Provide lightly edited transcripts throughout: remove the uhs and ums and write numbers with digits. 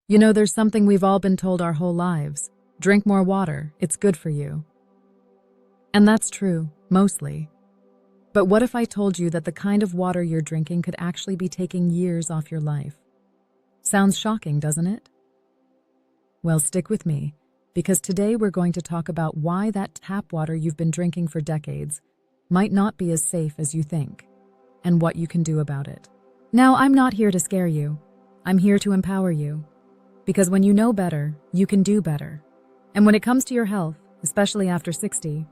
You know, there's something we've all been told our whole lives. Drink more water, it's good for you. And that's true, mostly. But what if I told you that the kind of water you're drinking could actually be taking years off your life? Sounds shocking, doesn't it? Well, stick with me, because today we're going to talk about why that tap water you've been drinking for decades might not be as safe as you think, and what you can do about it. Now, I'm not here to scare you. I'm here to empower you. Because when you know better, you can do better. And when it comes to your health, especially after 60,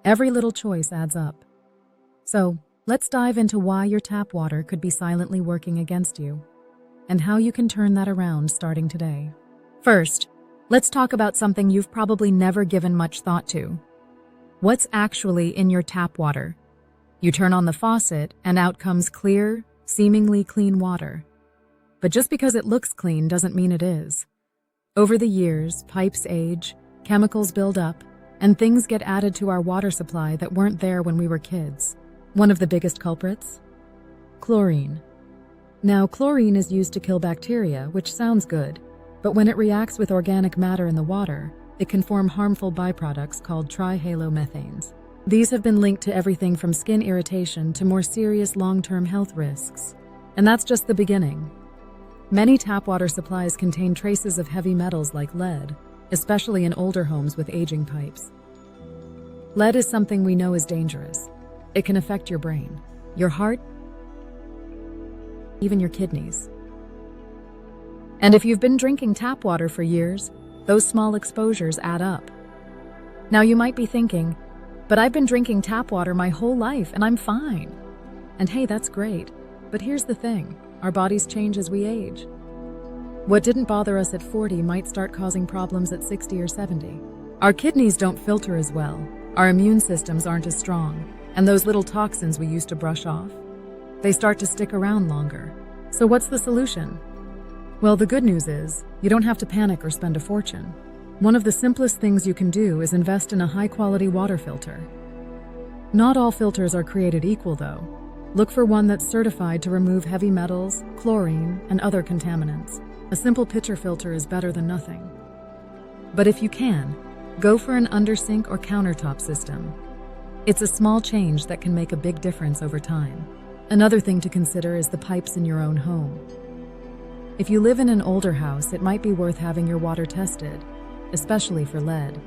every little choice adds up. So, let's dive into why your tap water could be silently working against you, and how you can turn that around starting today. First, let's talk about something you've probably never given much thought to. What's actually in your tap water? You turn on the faucet, and out comes clear, seemingly clean water. But just because it looks clean doesn't mean it is. Over the years, pipes age, chemicals build up, and things get added to our water supply that weren't there when we were kids. One of the biggest culprits? Chlorine. Now, chlorine is used to kill bacteria, which sounds good, but when it reacts with organic matter in the water, it can form harmful byproducts called trihalomethanes. These have been linked to everything from skin irritation to more serious long-term health risks. And that's just the beginning. Many tap water supplies contain traces of heavy metals like lead, especially in older homes with aging pipes. Lead is something we know is dangerous. It can affect your brain, your heart, even your kidneys. And if you've been drinking tap water for years, those small exposures add up. Now you might be thinking, but I've been drinking tap water my whole life and I'm fine. And hey, that's great. But here's the thing. Our bodies change as we age. What didn't bother us at 40 might start causing problems at 60 or 70. Our kidneys don't filter as well, our immune systems aren't as strong, and those little toxins we used to brush off, they start to stick around longer. So what's the solution? Well, the good news is, you don't have to panic or spend a fortune. One of the simplest things you can do is invest in a high-quality water filter. Not all filters are created equal, though. Look for one that's certified to remove heavy metals, chlorine, and other contaminants. A simple pitcher filter is better than nothing. But if you can, go for an undersink or countertop system. It's a small change that can make a big difference over time. Another thing to consider is the pipes in your own home. If you live in an older house, it might be worth having your water tested, especially for lead.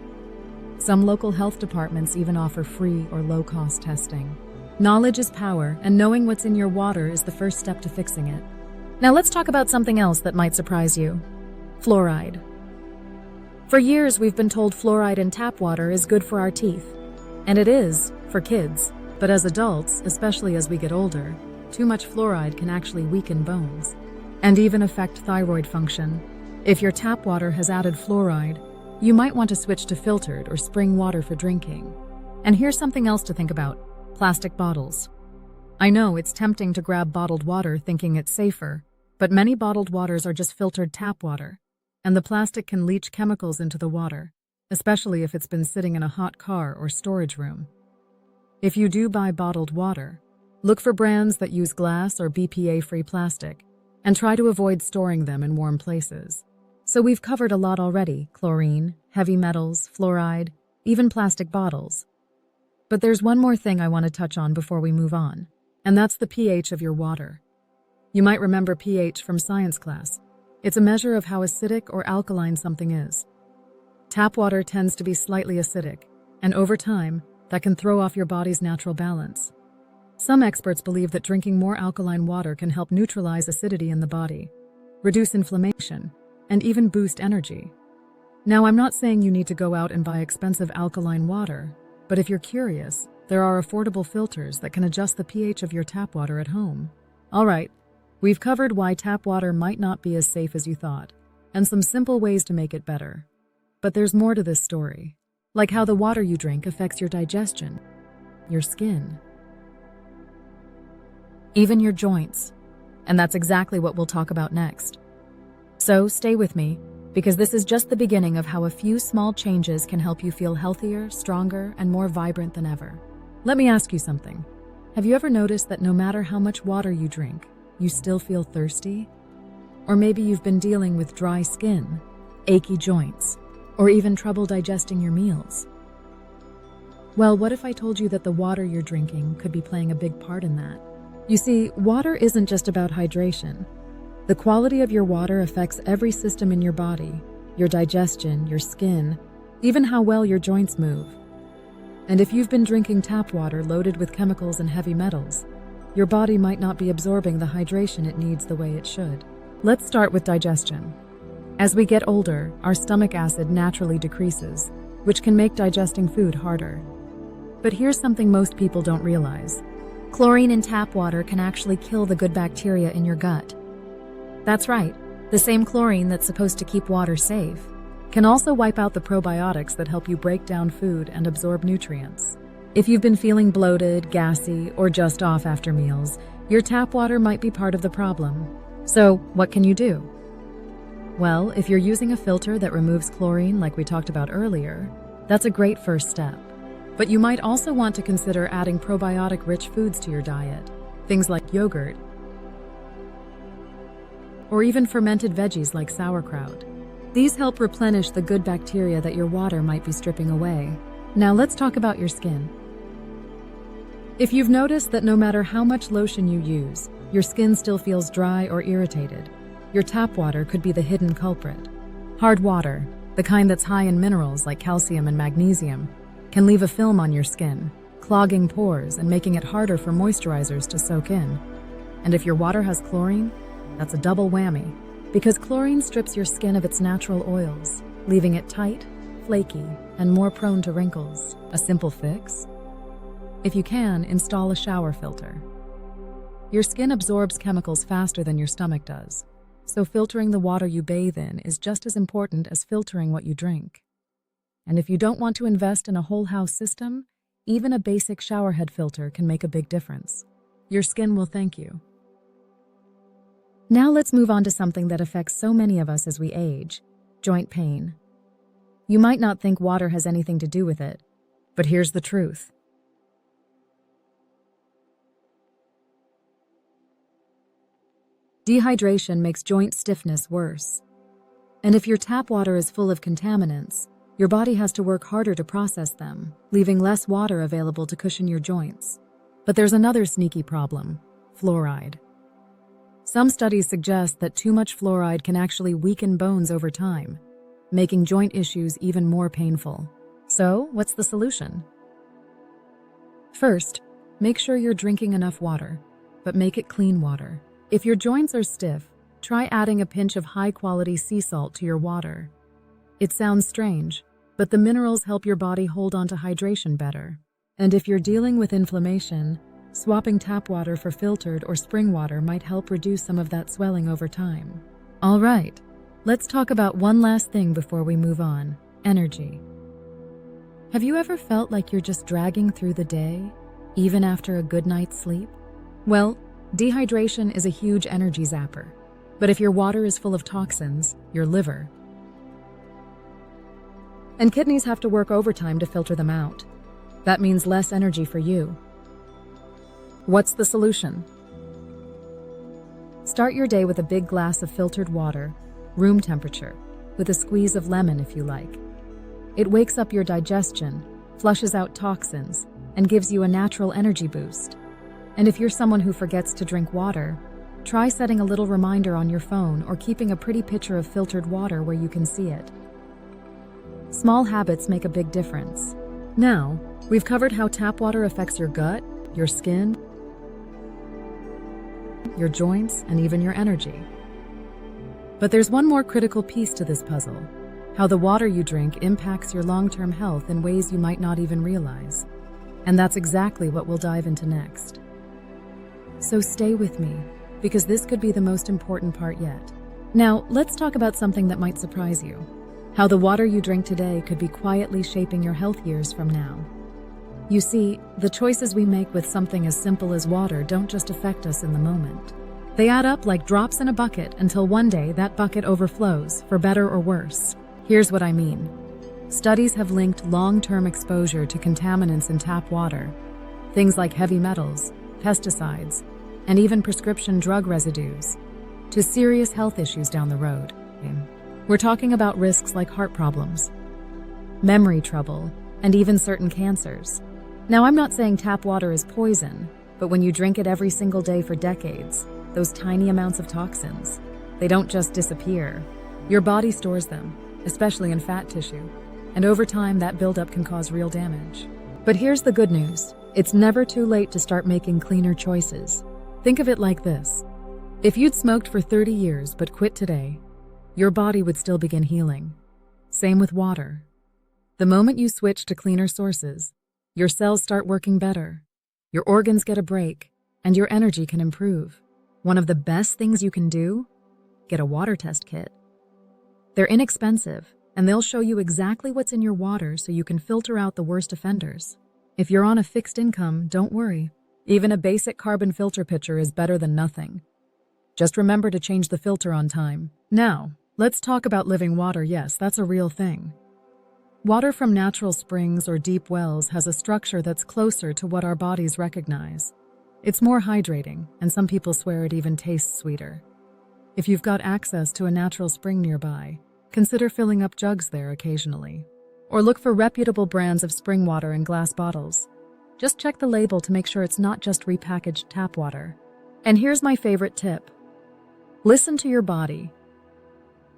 Some local health departments even offer free or low-cost testing. Knowledge is power, and knowing what's in your water is the first step to fixing it. Now let's talk about something else that might surprise you. Fluoride. For years, we've been told fluoride in tap water is good for our teeth. And it is, for kids. But as adults, especially as we get older, too much fluoride can actually weaken bones and even affect thyroid function. If your tap water has added fluoride, you might want to switch to filtered or spring water for drinking. And here's something else to think about. Plastic bottles. I know it's tempting to grab bottled water thinking it's safer, but many bottled waters are just filtered tap water, and the plastic can leach chemicals into the water, especially if it's been sitting in a hot car or storage room. If you do buy bottled water, look for brands that use glass or BPA-free plastic, and try to avoid storing them in warm places. So we've covered a lot already: chlorine, heavy metals, fluoride, even plastic bottles. But there's one more thing I want to touch on before we move on, and that's the pH of your water. You might remember pH from science class. It's a measure of how acidic or alkaline something is. Tap water tends to be slightly acidic, and over time, that can throw off your body's natural balance. Some experts believe that drinking more alkaline water can help neutralize acidity in the body, reduce inflammation, and even boost energy. Now, I'm not saying you need to go out and buy expensive alkaline water, but if you're curious, there are affordable filters that can adjust the pH of your tap water at home. All right, we've covered why tap water might not be as safe as you thought, and some simple ways to make it better. But there's more to this story, like how the water you drink affects your digestion, your skin, even your joints. And that's exactly what we'll talk about next. So stay with me, because this is just the beginning of how a few small changes can help you feel healthier, stronger, and more vibrant than ever. Let me ask you something. Have you ever noticed that no matter how much water you drink, you still feel thirsty? Or maybe you've been dealing with dry skin, achy joints, or even trouble digesting your meals. Well, what if I told you that the water you're drinking could be playing a big part in that? You see, water isn't just about hydration. The quality of your water affects every system in your body, your digestion, your skin, even how well your joints move. And if you've been drinking tap water loaded with chemicals and heavy metals, your body might not be absorbing the hydration it needs the way it should. Let's start with digestion. As we get older, our stomach acid naturally decreases, which can make digesting food harder. But here's something most people don't realize. Chlorine in tap water can actually kill the good bacteria in your gut. That's right, the same chlorine that's supposed to keep water safe can also wipe out the probiotics that help you break down food and absorb nutrients. If you've been feeling bloated, gassy, or just off after meals, your tap water might be part of the problem. So, what can you do? Well, if you're using a filter that removes chlorine like we talked about earlier, that's a great first step. But you might also want to consider adding probiotic-rich foods to your diet, things like yogurt, or even fermented veggies like sauerkraut. These help replenish the good bacteria that your water might be stripping away. Now let's talk about your skin. If you've noticed that no matter how much lotion you use, your skin still feels dry or irritated, your tap water could be the hidden culprit. Hard water, the kind that's high in minerals like calcium and magnesium, can leave a film on your skin, clogging pores and making it harder for moisturizers to soak in. And if your water has chlorine, that's a double whammy, because chlorine strips your skin of its natural oils, leaving it tight, flaky, and more prone to wrinkles. A simple fix? If you can, install a shower filter. Your skin absorbs chemicals faster than your stomach does, so filtering the water you bathe in is just as important as filtering what you drink. And if you don't want to invest in a whole house system, even a basic showerhead filter can make a big difference. Your skin will thank you. Now let's move on to something that affects so many of us as we age: joint pain. You might not think water has anything to do with it, but here's the truth. Dehydration makes joint stiffness worse. And if your tap water is full of contaminants, your body has to work harder to process them, leaving less water available to cushion your joints. But there's another sneaky problem: fluoride. Some studies suggest that too much fluoride can actually weaken bones over time, making joint issues even more painful. So, what's the solution? First, make sure you're drinking enough water, but make it clean water. If your joints are stiff, try adding a pinch of high-quality sea salt to your water. It sounds strange, but the minerals help your body hold on to hydration better. And if you're dealing with inflammation, swapping tap water for filtered or spring water might help reduce some of that swelling over time. All right, let's talk about one last thing before we move on: energy. Have you ever felt like you're just dragging through the day, even after a good night's sleep? Well, dehydration is a huge energy zapper. But if your water is full of toxins, your liver and kidneys have to work overtime to filter them out. That means less energy for you. What's the solution? Start your day with a big glass of filtered water, room temperature, with a squeeze of lemon if you like. It wakes up your digestion, flushes out toxins, and gives you a natural energy boost. And if you're someone who forgets to drink water, try setting a little reminder on your phone or keeping a pretty pitcher of filtered water where you can see it. Small habits make a big difference. Now, we've covered how tap water affects your gut, your skin, your joints, and even your energy. But there's one more critical piece to this puzzle: how the water you drink impacts your long-term health in ways you might not even realize. And that's exactly what we'll dive into next. So stay with me, because this could be the most important part yet. Now, let's talk about something that might surprise you: how the water you drink today could be quietly shaping your health years from now. You see, the choices we make with something as simple as water don't just affect us in the moment. They add up like drops in a bucket until one day that bucket overflows, for better or worse. Here's what I mean. Studies have linked long-term exposure to contaminants in tap water, things like heavy metals, pesticides, and even prescription drug residues, to serious health issues down the road. We're talking about risks like heart problems, memory trouble, and even certain cancers. Now, I'm not saying tap water is poison, but when you drink it every single day for decades, those tiny amounts of toxins, they don't just disappear. Your body stores them, especially in fat tissue, and over time that buildup can cause real damage. But here's the good news. It's never too late to start making cleaner choices. Think of it like this. If you'd smoked for 30 years but quit today, your body would still begin healing. Same with water. The moment you switch to cleaner sources, your cells start working better, your organs get a break, and your energy can improve. One of the best things you can do? Get a water test kit. They're inexpensive, and they'll show you exactly what's in your water so you can filter out the worst offenders. If you're on a fixed income, don't worry. Even a basic carbon filter pitcher is better than nothing. Just remember to change the filter on time. Now, let's talk about living water. Yes, that's a real thing. Water from natural springs or deep wells has a structure that's closer to what our bodies recognize. It's more hydrating, and some people swear it even tastes sweeter. If you've got access to a natural spring nearby, consider filling up jugs there occasionally. Or look for reputable brands of spring water in glass bottles. Just check the label to make sure it's not just repackaged tap water. And here's my favorite tip. Listen to your body.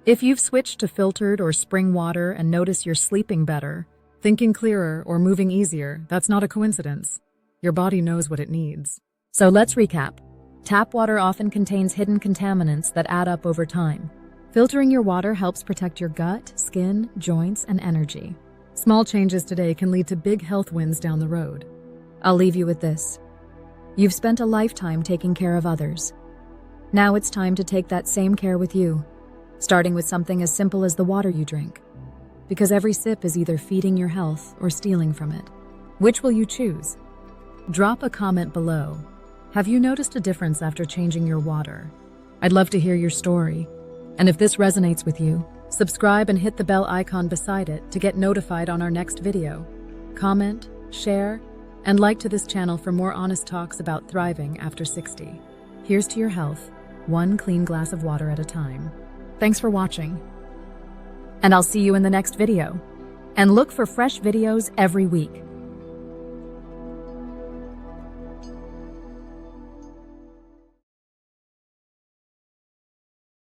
If you've switched to filtered or spring water and notice you're sleeping better, thinking clearer, or moving easier, that's not a coincidence. Your body knows what it needs. So let's recap. Tap water often contains hidden contaminants that add up over time. Filtering your water helps protect your gut, skin, joints, and energy. Small changes today can lead to big health wins down the road. I'll leave you with this. You've spent a lifetime taking care of others. Now it's time to take that same care with you, starting with something as simple as the water you drink. Because every sip is either feeding your health or stealing from it. Which will you choose? Drop a comment below. Have you noticed a difference after changing your water? I'd love to hear your story. And if this resonates with you, subscribe and hit the bell icon beside it to get notified on our next video. Comment, share, and like to this channel for more honest talks about thriving after 60. Here's to your health, one clean glass of water at a time. Thanks for watching. And I'll see you in the next video. And look for fresh videos every week.